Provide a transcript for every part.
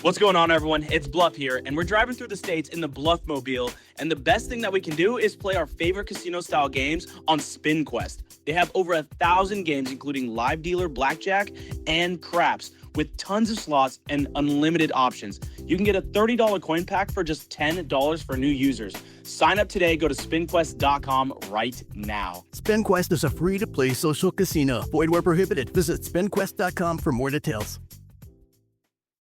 What's going on, everyone? It's Bluff here, and we're driving through the States in the Bluff-mobile, and the best thing that we can do is play our favorite casino-style games on SpinQuest. They have over 1,000 games, including live dealer, blackjack, and craps, with tons of slots and unlimited options. You can get a $30 coin pack for just $10 for new users. Sign up today. Go to spinquest.com right now. SpinQuest is a free-to-play social casino. Void where prohibited. Visit spinquest.com for more details.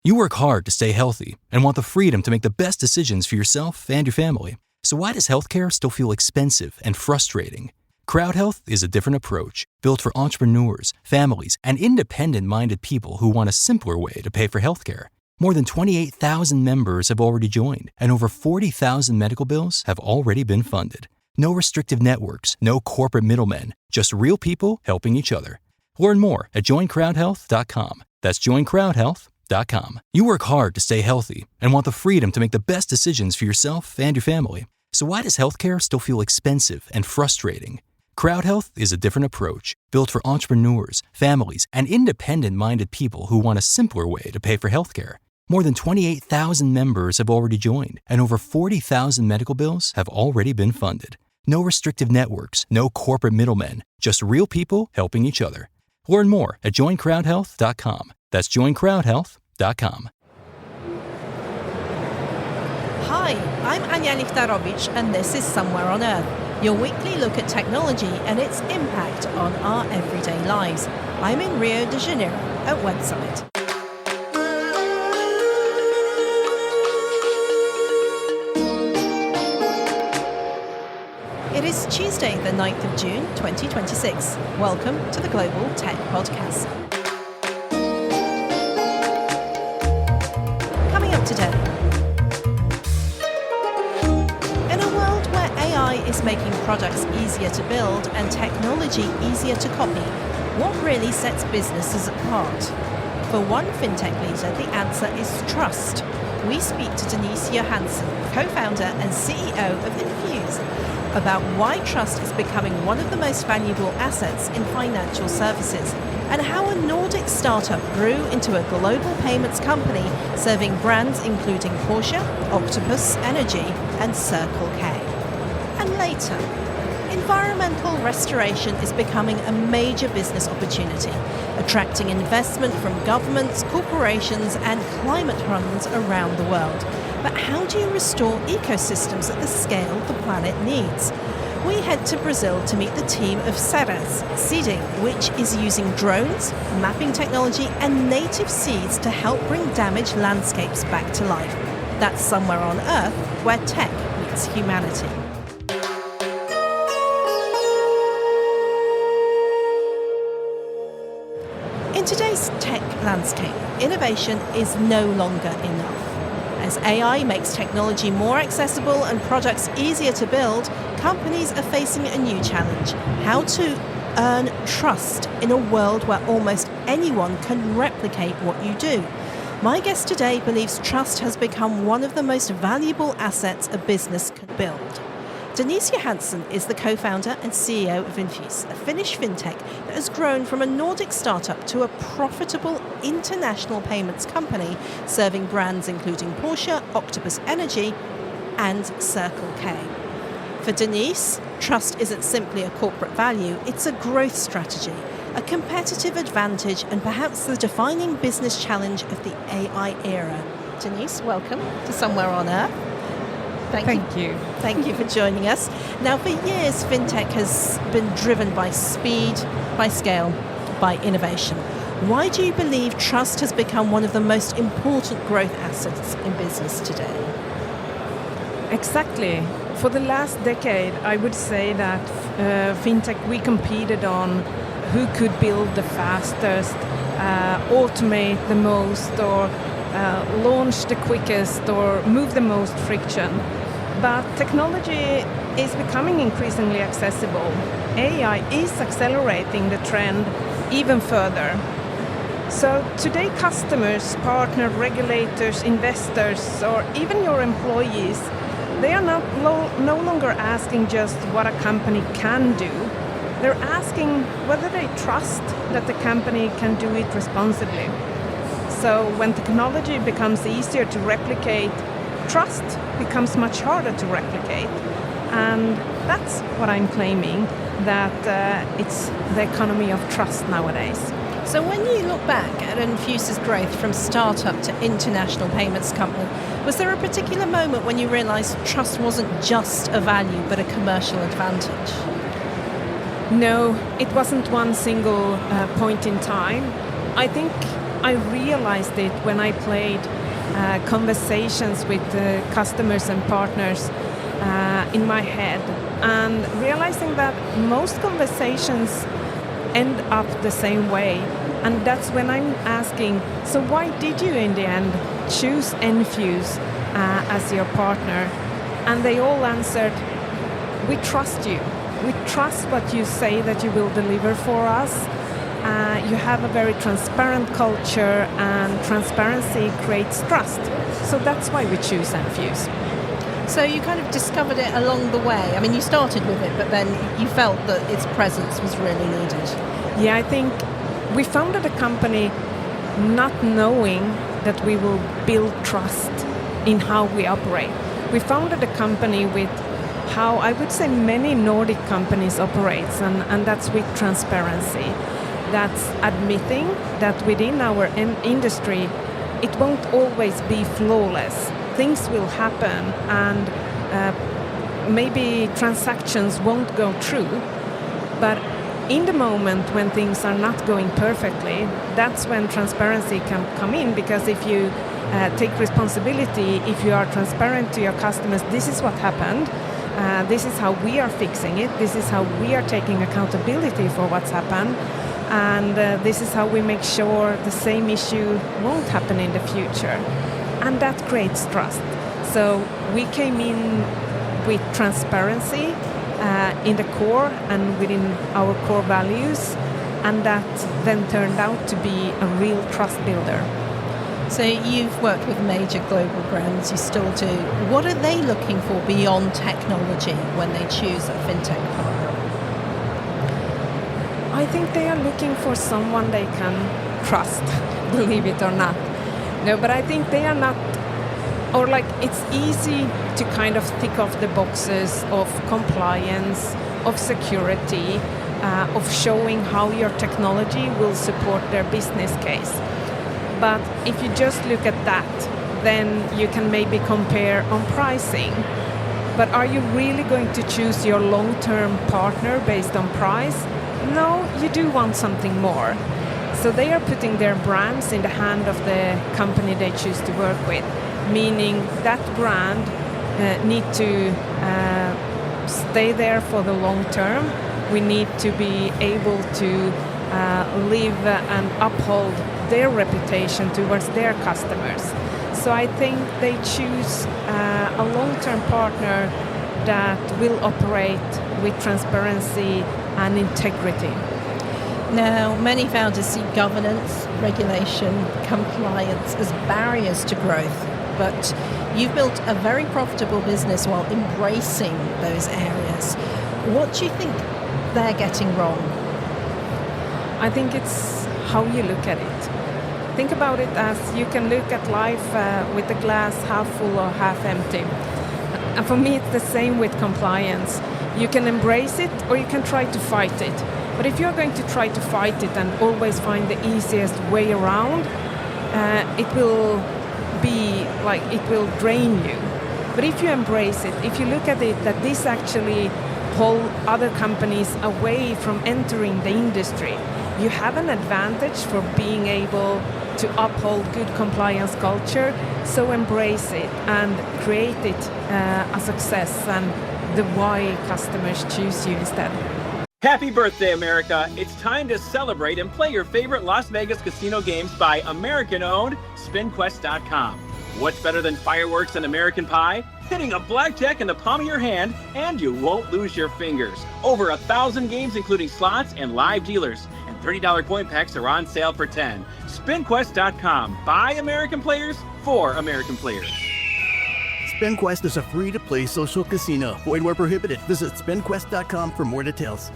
You work hard to stay healthy and want the freedom to make the best decisions for yourself and your family. So why does healthcare still feel expensive and frustrating? Crowd Health is a different approach, built for entrepreneurs, families, and independent-minded people who want a simpler way to pay for healthcare. More than 28,000 members have already joined, and over 40,000 medical bills have already been funded. No restrictive networks, no corporate middlemen, just real people helping each other. Learn more at joincrowdhealth.com. That's joincrowdhealth.com. You work hard to stay healthy and want the freedom to make the best decisions for yourself and your family. So why does healthcare still feel expensive and frustrating? Crowd Health is a different approach, built for entrepreneurs, families, and independent-minded people who want a simpler way to pay for healthcare. More than 28,000 members have already joined, and over 40,000 medical bills have already been funded. No restrictive networks, no corporate middlemen, just real people helping each other. Learn more at joincrowdhealth.com. That's joincrowdhealth.com. Hi, I'm Anya Lichtarowicz, and this is Somewhere on Earth, your weekly look at technology and its impact on our everyday lives. I'm in Rio de Janeiro at Web Summit. It is Tuesday, the 9th of June, 2026. Welcome to the Global Tech Podcast. Coming up today. In a world where AI is making products easier to build and technology easier to copy, what really sets businesses apart? For one fintech leader, the answer is trust. We speak to Denise Johansson, co-founder and CEO of Enfuce, about why trust is becoming one of the most valuable assets in financial services, and how a Nordic startup grew into a global payments company serving brands including Porsche, Octopus Energy, and Circle K. And later, environmental restoration is becoming a major business opportunity, attracting investment from governments, corporations, and climate funds around the world. But how do you restore ecosystems at the scale the planet needs? We head to Brazil to meet the team of Ceres Seeding, which is using drones, mapping technology, and native seeds to help bring damaged landscapes back to life. That's Somewhere on Earth, where tech meets humanity. In today's tech landscape, innovation is no longer enough. As AI makes technology more accessible and products easier to build, companies are facing a new challenge: how to earn trust in a world where almost anyone can replicate what you do. My guest today believes trust has become one of the most valuable assets a business can build. Denise Johansson is the co-founder and CEO of Enfuce, a Finnish fintech that has grown from a Nordic startup to a profitable international payments company serving brands including Porsche, Octopus Energy, and Circle K. For Denise, trust isn't simply a corporate value, it's a growth strategy, a competitive advantage, and perhaps the defining business challenge of the AI era. Denise, welcome to Somewhere on Earth. Thank you. Thank you for joining us. Now, for years, fintech has been driven by speed, by scale, by innovation. Why do you believe trust has become one of the most important growth assets in business today? Exactly. For the last decade, I would say that fintech, we competed on who could build the fastest, automate the most, or launch the quickest, or move the most friction. But technology is becoming increasingly accessible. AI is accelerating the trend even further. So today customers, partners, regulators, investors, or even your employees, they are no longer asking just what a company can do. They're asking whether they trust that the company can do it responsibly. So when technology becomes easier to replicate, trust becomes much harder to replicate. And that's what I'm claiming, that it's the economy of trust nowadays. So when you look back at Enfuce's growth from startup to international payments company, was there a particular moment when you realised trust wasn't just a value but a commercial advantage? No, it wasn't one single point in time. I think I realized it when I played conversations with customers and partners in my head, and realizing that most conversations end up the same way. And that's when I'm asking, so why did you in the end choose Enfuce as your partner? And they all answered, we trust you. We trust what you say that you will deliver for us. You have a very transparent culture, and transparency creates trust. So that's why we choose Enfuce. So you kind of discovered it along the way. I mean, you started with it, but then you felt that its presence was really needed. Yeah, I think we founded a company not knowing that we will build trust in how we operate. We founded a company with how I would say many Nordic companies operates, and that's with transparency. That's admitting that within our industry, it won't always be flawless. Things will happen, and maybe transactions won't go through, but in the moment when things are not going perfectly, that's when transparency can come in, because if you take responsibility, if you are transparent to your customers, this is what happened, this is how we are fixing it, this is how we are taking accountability for what's happened, and this is how we make sure the same issue won't happen in the future. And that creates trust. So we came in with transparency in the core and within our core values, and that then turned out to be a real trust builder. So you've worked with major global brands, you still do. What are they looking for beyond technology when they choose a fintech partner? I think they are looking for someone they can trust, believe it or not. No, but I think they are not, or like it's easy to kind of tick off the boxes of compliance, of security, of showing how your technology will support their business case. But if you just look at that, then you can maybe compare on pricing. But are you really going to choose your long-term partner based on price? No, you do want something more. So they are putting their brands in the hand of the company they choose to work with, meaning that brand need to stay there for the long term. We need to be able to live and uphold their reputation towards their customers. So I think they choose a long-term partner that will operate with transparency and integrity. Now, many founders see governance, regulation, compliance as barriers to growth, but you've built a very profitable business while embracing those areas. What do you think they're getting wrong? I think it's how you look at it. Think about it as you can look at life with the glass half full or half empty. And for me, it's the same with compliance. You can embrace it or you can try to fight it. But if you're going to try to fight it and always find the easiest way around, it will be like it will drain you. But if you embrace it, if you look at it that this actually pull other companies away from entering the industry, you have an advantage for being able to uphold good compliance culture. So embrace it and create it a success, and the why customers choose you instead. Happy birthday, America! It's time to celebrate and play your favorite Las Vegas casino games by American-owned SpinQuest.com. What's better than fireworks and American pie? Hitting a blackjack in the palm of your hand, and you won't lose your fingers. Over 1,000 games, including slots and live dealers. And $30 point packs are on sale for 10. SpinQuest.com. By American players, for American players. SpinQuest is a free-to-play social casino. Void where prohibited. Visit SpinQuest.com for more details.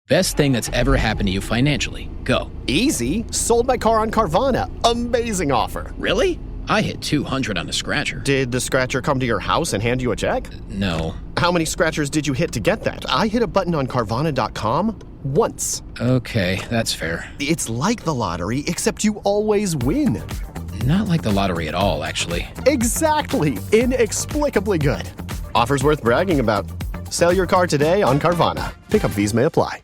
Best thing that's ever happened to you financially. Go. Easy. Sold my car on Carvana. Amazing offer. Really? I hit 200 on the scratcher. Did the scratcher come to your house and hand you a check? No. How many scratchers did you hit to get that? I hit a button on Carvana.com once. Okay, that's fair. It's like the lottery, except you always win. Not like the lottery at all, actually. Exactly. Inexplicably good. Offers worth bragging about. Sell your car today on Carvana. Pickup fees may apply.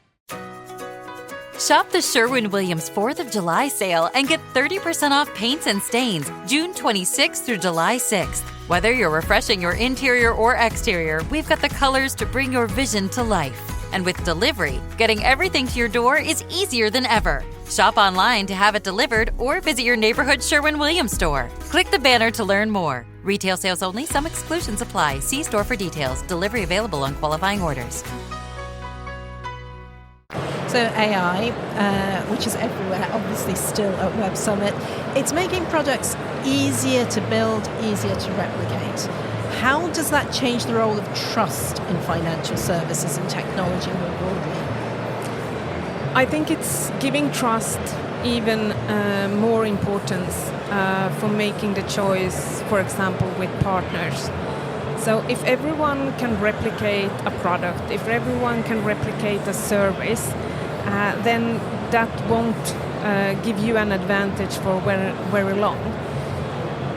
Shop the Sherwin-Williams 4th of July sale and get 30% off paints and stains June 26th through July 6th. Whether you're refreshing your interior or exterior, we've got the colors to bring your vision to life. And with delivery, getting everything to your door is easier than ever. Shop online to have it delivered or visit your neighborhood Sherwin-Williams store. Click the banner to learn more. Retail sales only. Some exclusions apply. See store for details. Delivery available on qualifying orders. So AI, which is everywhere, obviously still at Web Summit, it's making products easier to build, easier to replicate. How does that change the role of trust in financial services and technology more broadly? I think it's giving trust even more importance for making the choice, for example, with partners. So if everyone can replicate a product, if everyone can replicate a service, then that won't give you an advantage for very long.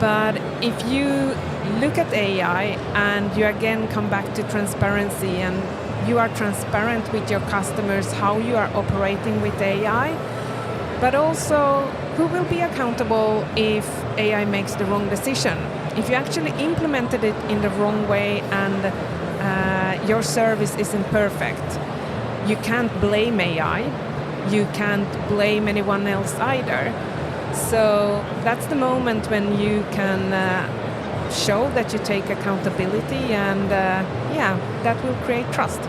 But if you look at AI and you again come back to transparency and you are transparent with your customers how you are operating with AI, but also who will be accountable if AI makes the wrong decision. If you actually implemented it in the wrong way and your service isn't perfect, you can't blame AI. You can't blame anyone else either. So that's the moment when you can show that you take accountability and that will create trust.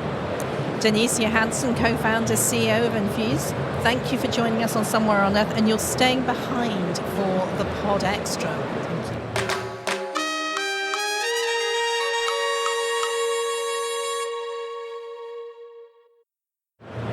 Denise Johansson, co-founder, CEO of Enfuce, thank you for joining us on Somewhere on Earth, and you're staying behind for the Pod Extra.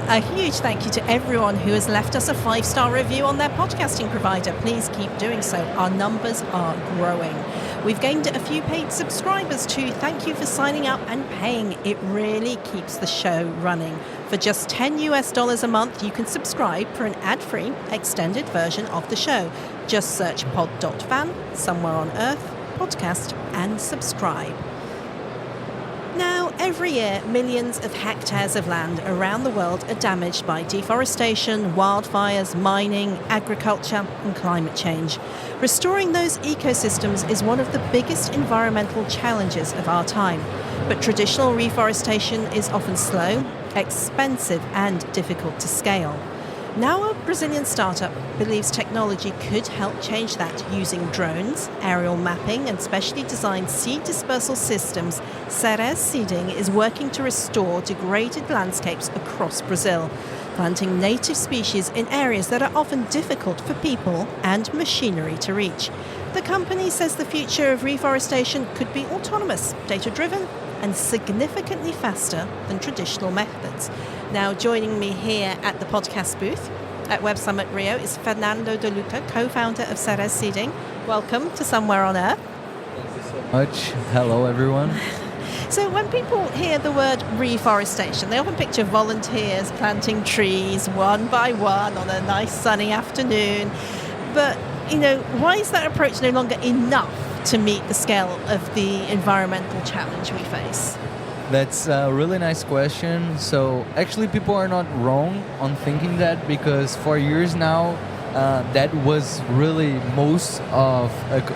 A huge thank you to everyone who has left us a 5-star review on their podcasting provider. Please keep doing so. Our numbers are growing. We've gained a few paid subscribers too. Thank you for signing up and paying. It really keeps the show running. For just $10 a month, you can subscribe for an ad-free extended version of the show. Just search pod.fan, Somewhere on Earth, podcast, and subscribe. Now, every year, millions of hectares of land around the world are damaged by deforestation, wildfires, mining, agriculture, and climate change. Restoring those ecosystems is one of the biggest environmental challenges of our time. But traditional reforestation is often slow, expensive, and difficult to scale. Now a Brazilian startup believes technology could help change that using drones, aerial mapping, and specially designed seed dispersal systems. Ceres Seeding is working to restore degraded landscapes across Brazil, planting native species in areas that are often difficult for people and machinery to reach. The company says the future of reforestation could be autonomous, data-driven, and significantly faster than traditional methods. Now, joining me here at the podcast booth at Web Summit Rio is Fernando De Luca, co-founder of Ceres Seeding. Welcome to Somewhere on Earth. Thank you so much. Hello, everyone. So when people hear the word reforestation, they often picture volunteers planting trees one by one on a nice sunny afternoon. But, why is that approach no longer enough to meet the scale of the environmental challenge we face? That's a really nice question. So actually people are not wrong on thinking that, because for years now that was really most of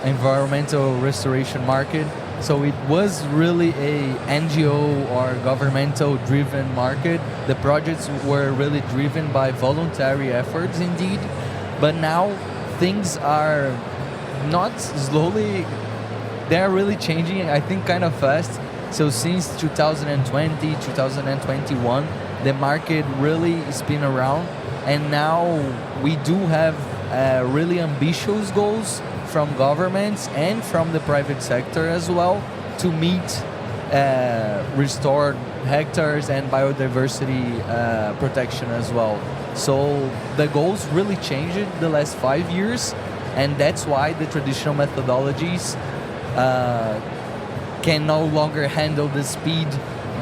environmental restoration market. So it was really a NGO or governmental driven market. The projects were really driven by voluntary efforts indeed. But now things are not slowly, they're really changing, I think, kind of fast. So since 2020, 2021, the market really has been around, and now we do have really ambitious goals from governments and from the private sector as well to meet restored hectares and biodiversity protection as well. So the goals really changed the last 5 years, and that's why the traditional methodologies can no longer handle the speed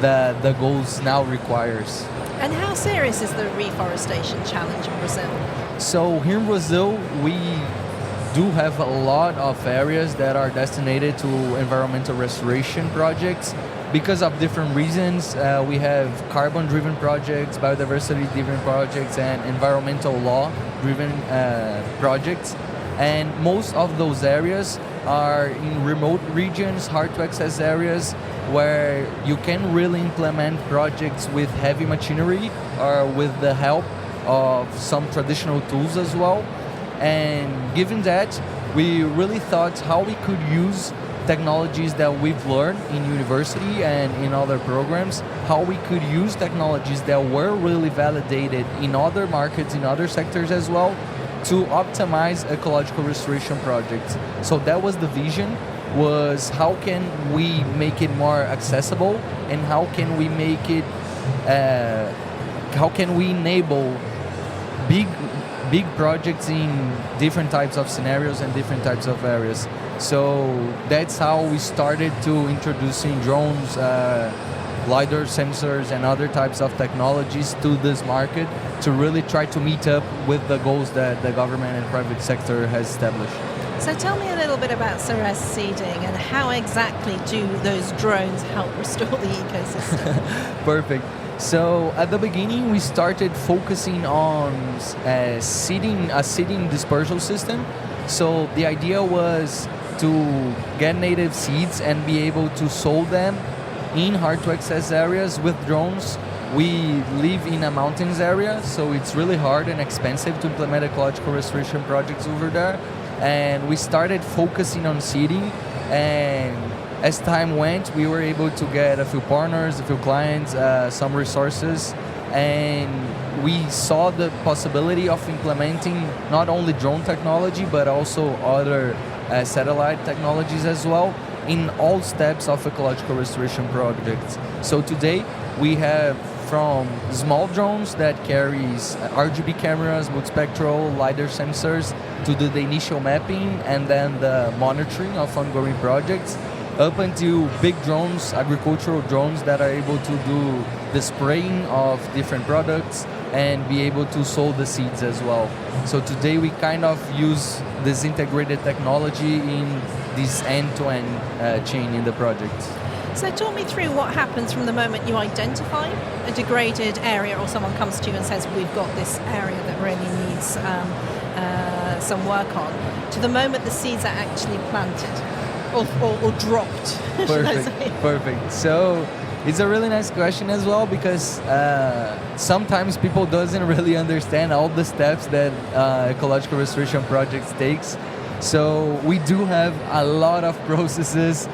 that the goals now requires. And how serious is the reforestation challenge in Brazil? So here in Brazil, we do have a lot of areas that are designated to environmental restoration projects because of different reasons. We have carbon-driven projects, biodiversity-driven projects, and environmental law-driven projects. And most of those areas are in remote regions, hard-to-access areas, where you can really implement projects with heavy machinery or with the help of some traditional tools as well. And given that, we really thought how we could use technologies that we've learned in university and in other programs, how we could use technologies that were really validated in other markets, in other sectors as well, to optimize ecological restoration projects. So that was the vision, was how can we make it more accessible, and how can we make it, how can we enable big projects in different types of scenarios and different types of areas. So that's how we started to introducing drones, LiDAR sensors and other types of technologies to this market to really try to meet up with the goals that the government and private sector has established. So tell me a little bit about Ceres Seeding and how exactly do those drones help restore the ecosystem? Perfect. So at the beginning, we started focusing on a seeding dispersal system. So the idea was to get native seeds and be able to sow them in hard-to-access areas with drones. We live in a mountains area, so it's really hard and expensive to implement ecological restoration projects over there. And we started focusing on seeding, and as time went, we were able to get a few partners, a few clients, some resources, and we saw the possibility of implementing not only drone technology, but also other satellite technologies as well in all steps of ecological restoration projects. So today, we have from small drones that carries RGB cameras, multispectral, LiDAR sensors, to do the initial mapping and then the monitoring of ongoing projects, up until big drones, agricultural drones that are able to do the spraying of different products and be able to sow the seeds as well. So today we kind of use this integrated technology in this end-to-end chain in the project. So talk me through what happens from the moment you identify a degraded area, or someone comes to you and says, we've got this area that really needs some work on, to the moment the seeds are actually planted or dropped. Perfect. So it's a really nice question as well, because sometimes people doesn't really understand all the steps that ecological restoration projects takes. So we do have a lot of processes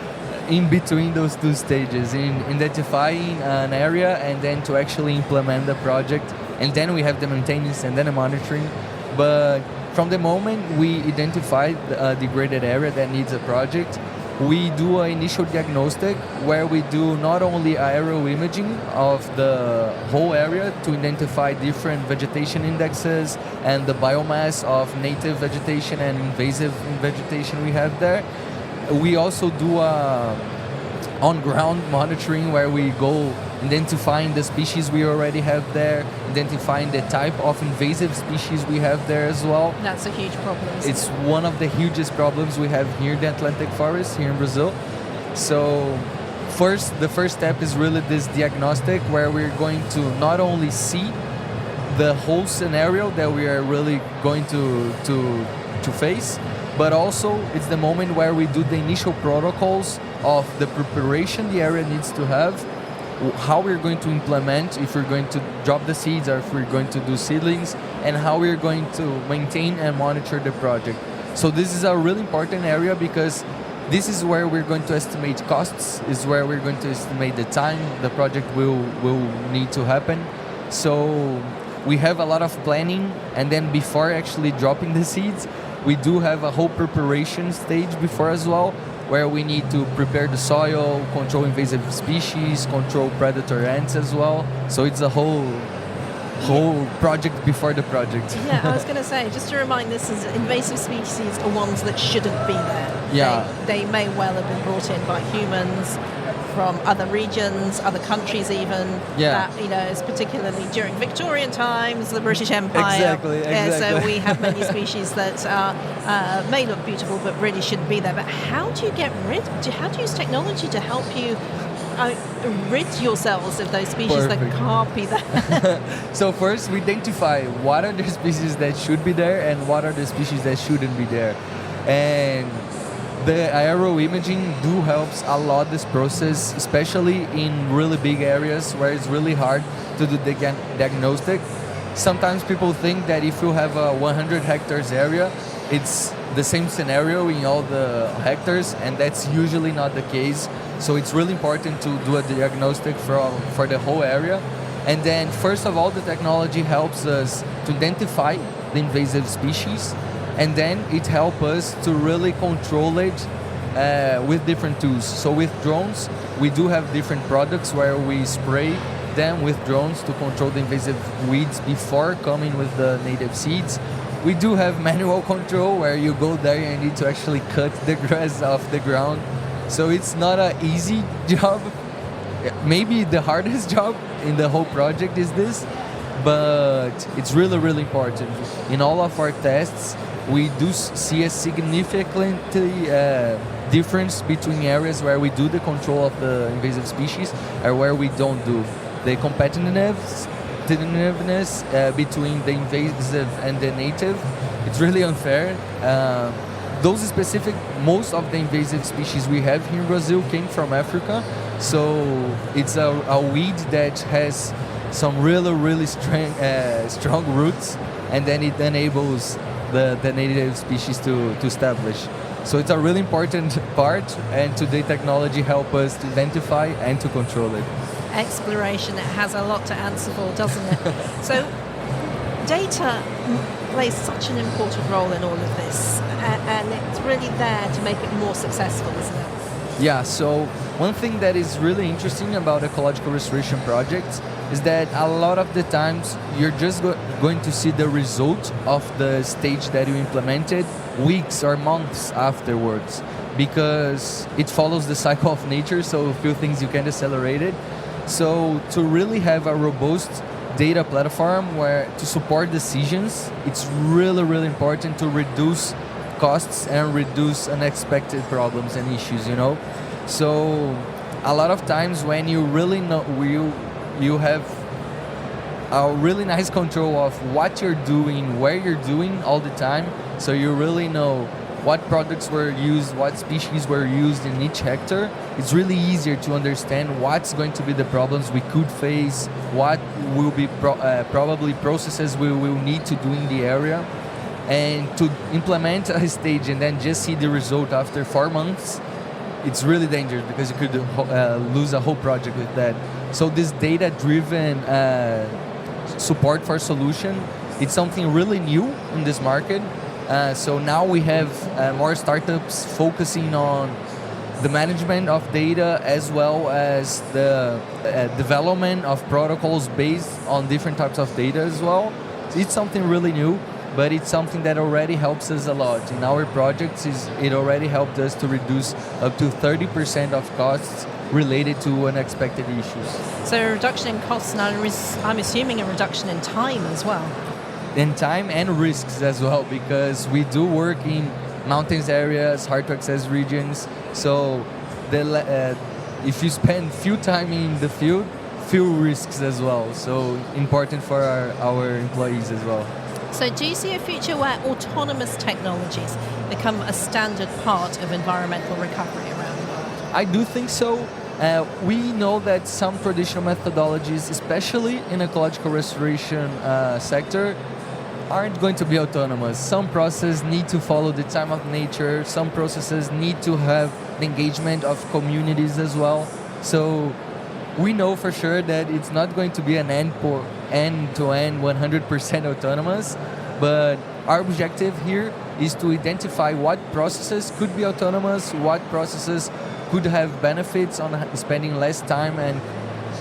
in between those two stages, in identifying an area and then to actually implement the project, and then we have the maintenance and then the monitoring. But from the moment we identify a degraded area that needs a project, we do an initial diagnostic where we do not only aerial imaging of the whole area to identify different vegetation indexes and the biomass of native vegetation and invasive vegetation we have there. We also do on-ground monitoring where we go identifying the species we already have there, identifying the type of invasive species we have there as well. That's a huge problem. It's one of the hugest problems we have here in the Atlantic forest here in Brazil. So the first step is really this diagnostic where we're going to not only see the whole scenario that we are really going to face, but also it's the moment where we do the initial protocols of the preparation the area needs to have, how we're going to implement, if we're going to drop the seeds or if we're going to do seedlings, and how we're going to maintain and monitor the project. So this is a really important area because this is where we're going to estimate costs, is where we're going to estimate the time the project will need to happen. So we have a lot of planning, and then before actually dropping the seeds, we do have a whole preparation stage before as well, where we need to prepare the soil, control invasive species, control predator ants as well. So it's a whole project before the project. Yeah, I was going to say, just to remind listeners, invasive species are ones that shouldn't be there. Yeah. They may well have been brought in by humans from other regions, other countries even. Yeah. That, is particularly during Victorian times, the British Empire. Exactly. So we have many species that may look beautiful but really shouldn't be there. But how do you how do you use technology to help you rid yourselves of those species that can't be there? So first we identify what are the species that should be there and what are the species that shouldn't be there. And the aerial imaging do helps a lot this process, especially in really big areas where it's really hard to do the diagnostic. Sometimes people think that if you have a 100 hectares area, it's the same scenario in all the hectares, and that's usually not the case. So it's really important to do a diagnostic for the whole area. And then first of all, the technology helps us to identify the invasive species, and then it helps us to really control it with different tools. So with drones, we do have different products where we spray them with drones to control the invasive weeds before coming with the native seeds. We do have manual control where you go there and you need to actually cut the grass off the ground. So it's not an easy job. Maybe the hardest job in the whole project is this, but it's really, really important. In all of our tests, we do see a significant difference between areas where we do the control of the invasive species and where we don't do. The competitiveness between the invasive and the native, it's really unfair. Most of the invasive species we have here in Brazil came from Africa, so it's a weed that has some really, really strong roots, and then it enables the native species to establish. So it's a really important part, and today technology helps us to identify and to control it. Exploration, it has a lot to answer for, doesn't it? So data plays such an important role in all of this, and it's really there to make it more successful, isn't it? Yeah, so one thing that is really interesting about ecological restoration projects is that a lot of the times you're just going to see the result of the stage that you implemented weeks or months afterwards, because it follows the cycle of nature, so a few things you can accelerate it. So to really have a robust data platform where to support decisions, it's really, really important to reduce costs and reduce unexpected problems and issues, So a lot of times when you really know, you have a really nice control of what you're doing, where you're doing all the time, so you really know what products were used, what species were used in each hectare. It's really easier to understand what's going to be the problems we could face, what will be probably processes we will need to do in the area. And to implement a stage and then just see the result after 4 months, it's really dangerous because you could lose a whole project with that. So this data-driven support for solution, it's something really new in this market. So now we have more startups focusing on the management of data as well as the development of protocols based on different types of data as well. It's something really new, but it's something that already helps us a lot. In our projects, it already helped us to reduce up to 30% of costs related to unexpected issues. So a reduction in costs, and I'm assuming a reduction in time as well. In time and risks as well, because we do work in mountains areas, hard to access regions. So if you spend few time in the field, few risks as well. So important for our employees as well. So do you see a future where autonomous technologies become a standard part of environmental recovery around the world? I do think so. We know that some traditional methodologies, especially in ecological restoration sector, aren't going to be autonomous. Some processes need to follow the time of nature. Some processes need to have the engagement of communities as well. So we know for sure that it's not going to be an end-to-end 100% autonomous, but our objective here is to identify what processes could be autonomous, what processes could have benefits on spending less time and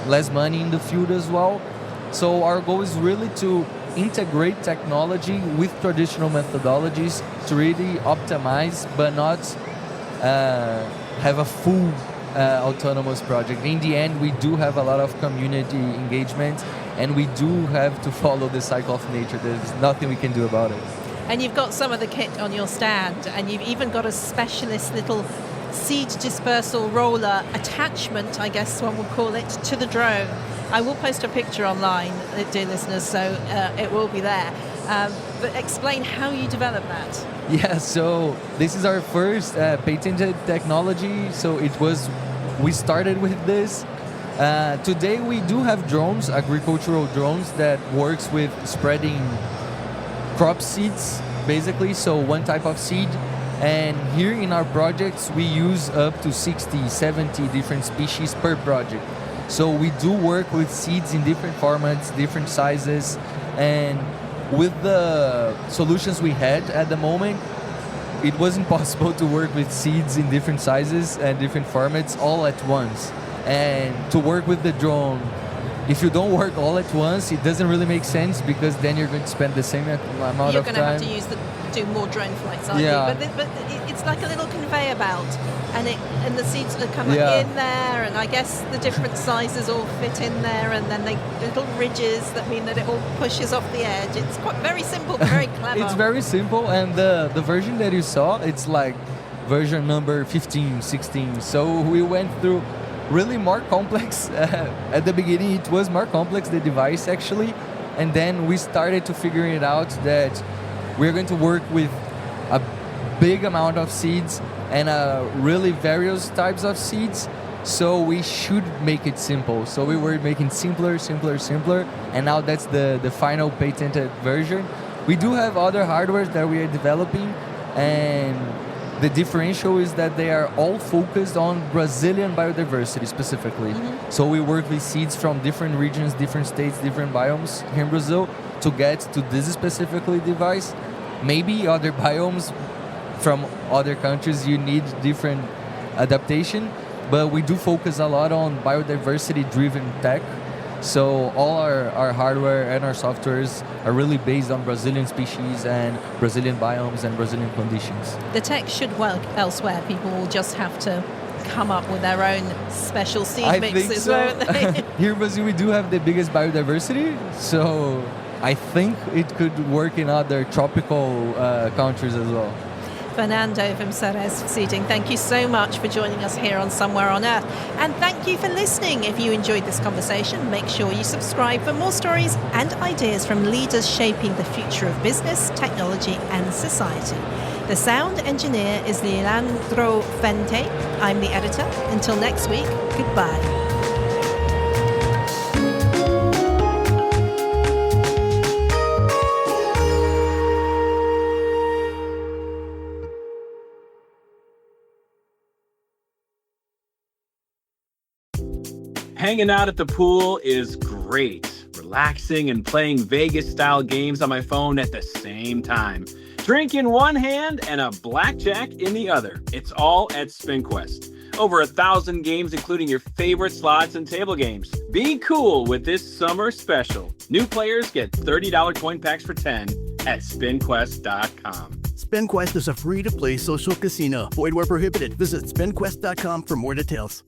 less money in the field as well. So our goal is really to integrate technology with traditional methodologies to really optimize, but not have a full autonomous project. In the end, we do have a lot of community engagement, and we do have to follow the cycle of nature. There's nothing we can do about it. And you've got some of the kit on your stand, and you've even got a specialist little seed dispersal roller attachment, I guess one would call it, to the drone. I will post a picture online, dear listeners, so it will be there. But explain how you developed that. Yeah, so this is our first patented technology. So we started with this. Today we do have drones, agricultural drones that works with spreading crop seeds, basically, so one type of seed. And here in our projects, we use up to 60, 70 different species per project. So we do work with seeds in different formats, different sizes, and with the solutions we had at the moment, it wasn't possible to work with seeds in different sizes and different formats all at once. And to work with the drone, if you don't work all at once, it doesn't really make sense, because then you're going to spend the same amount of time. You're going to have to do more drone flights, aren't you? But it's like a little conveyor belt, and the seeds are coming in there, and I guess the different sizes all fit in there, and then they little ridges that mean that it all pushes off the edge. It's quite very simple, but very clever. It's very simple, and the version that you saw, it's like version number 15, 16. So we went through really more complex. At the beginning, it was more complex, the device actually, and then we started to figure it out that we're going to work with a big amount of seeds and really various types of seeds, so we should make it simple. So we were making simpler, and now that's the final patented version. We do have other hardware that we are developing, and the differential is that they are all focused on Brazilian biodiversity specifically. Mm-hmm. So we work with seeds from different regions, different states, different biomes here in Brazil to get to this specifically device. Maybe other biomes from other countries, you need different adaptation, but we do focus a lot on biodiversity-driven tech. So all our hardware and our softwares are really based on Brazilian species and Brazilian biomes and Brazilian conditions. The tech should work elsewhere. People will just have to come up with their own special seed mixes, won't they? Here in Brazil, we do have the biggest biodiversity, so I think it could work in other tropical countries as well. Fernando from Ceres Seeding, thank you so much for joining us here on Somewhere on Earth. And thank you for listening. If you enjoyed this conversation, make sure you subscribe for more stories and ideas from leaders shaping the future of business, technology and society. The sound engineer is Leandro Fente. I'm the editor. Until next week, goodbye. Hanging out at the pool is great. Relaxing and playing Vegas-style games on my phone at the same time. Drink in one hand and a blackjack in the other. It's all at SpinQuest. Over 1,000 games, including your favorite slots and table games. Be cool with this summer special. New players get $30 coin packs for 10 at spinquest.com. SpinQuest is a free-to-play social casino. Void where prohibited. Visit spinquest.com for more details.